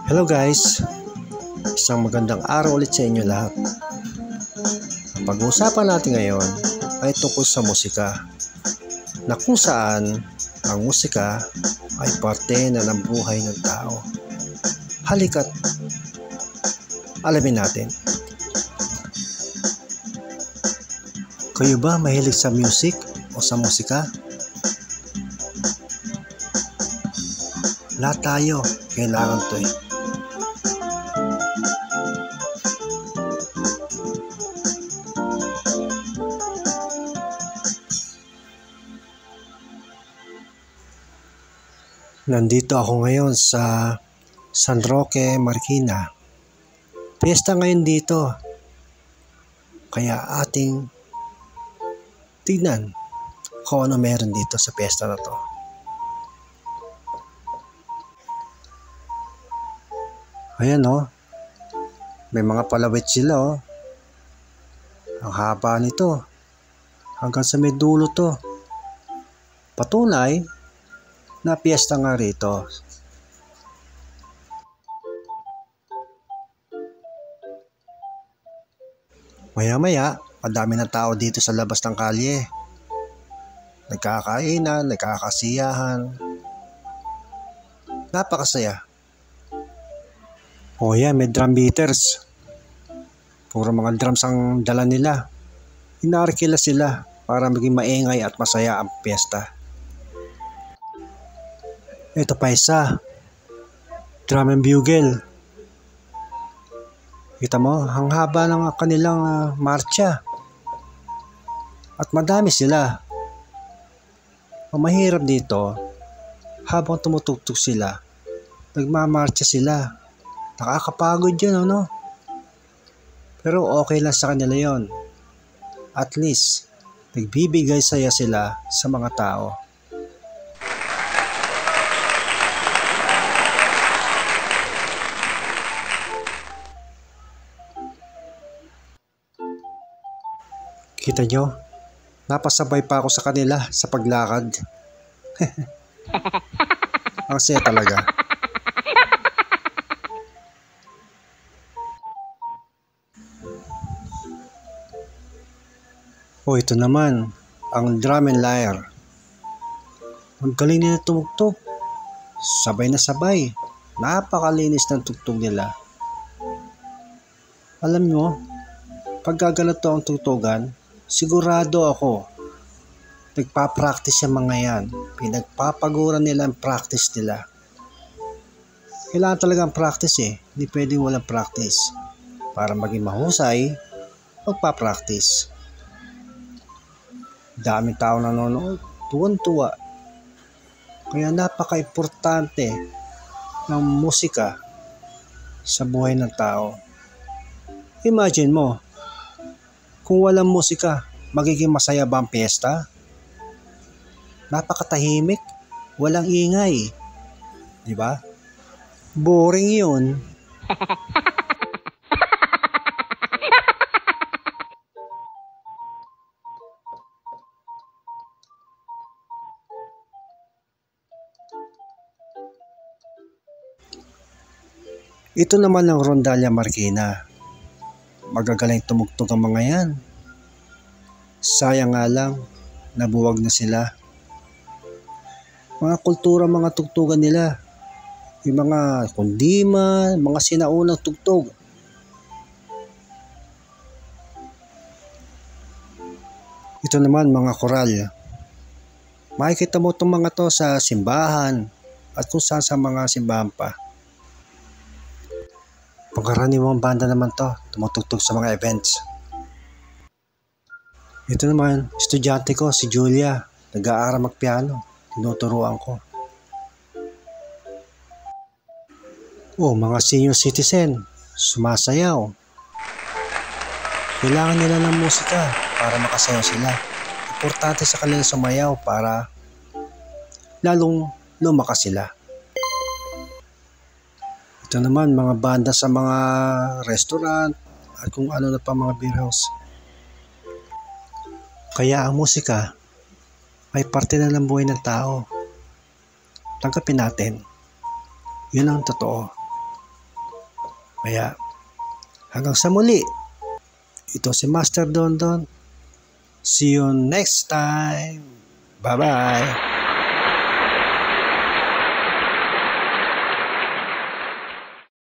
Hello guys, isang magandang araw ulit sa inyo lahat. Ang pag-uusapan natin ngayon ay tungkol sa musika, na kung saan ang musika ay parte na ng buhay ng tao. Halika't alamin natin. Kayo ba mahilig sa music o sa musika? Lahat tayo kailangan to eh. Nandito ako ngayon sa San Roque, Marikina. Piyesta ngayon dito. Kaya ating tignan kung ano meron dito sa piyesta na to. Ayan oh. May mga palawit sila oh. Ang haba nito. Hanggang sa may dulo to. Patunay na piyesta nga rito. Maya-maya, madami ng tao dito sa labas ng kalye. Nagkakainan, nagkakasiyahan. Napakasaya. O yan, may drum beaters. Puro mga drums ang dala nila. Inaarkila sila para maging maingay at masaya ang piyesta. Ito pa isa, drum and bugle. Kita mo, ang haba ng kanilang marcha. At madami sila. Ang mahirap dito, habang tumutugtog sila, nagmamarcha sila. Nakakapagod yun, ano? Pero okay lang sa kanila yon. At least, nagbibigay saya sila sa mga tao. Kita nyo, napasabay pa ako sa kanila sa paglakad. Ang saya talaga. O ito naman, ang drum and lyre. Ang galing nila tumugtog. Sabay na sabay. Napakalinis ng tugtog nila. Alam nyo, pag gaganito ang tugtugan, sigurado ako, nagpa-practice yung mga yan. Pinagpapaguran nila ang practice nila. Kailangan talagang practice eh. Hindi pwedeng walang practice. Para maging mahusay, magpa-practice. Daming tao nanonood, tuwan-tuwa. Kaya napaka-importante ng musika sa buhay ng tao. Imagine mo, kung walang musika, magiging masaya ba ang piyesta? Napakatahimik, walang ingay. Di ba? Boring yun. Ito naman ang Rondalia Marikina. Magagaling tumugtog ang mga yan. Sayang nga lang, nabuwag na sila. Mga kultura, mga tugtugan nila. Yung mga kundima, mga sinaunang tugtog. Ito naman mga koral. Makikita mo itong mga to sa simbahan at kung saan sa mga simbahan pa. Pangkaraniwang banda naman to, tumutugtog sa mga events. Ito naman, estudyante ko, si Julia, nag-aaral magpiano, tinuturuan ko. Mga senior citizen, sumasayaw. Kailangan nila ng musika para makasaya sila. Importante sa kanila sumayaw para lalong lumakas sila. Ito naman, mga banda sa mga restaurant at kung ano na pa mga beer house. Kaya ang musika ay parte na ng buhay ng tao. Tanggapin natin. Yun ang totoo. Kaya hanggang sa muli, ito si Master Dondon. See you next time. Bye-bye.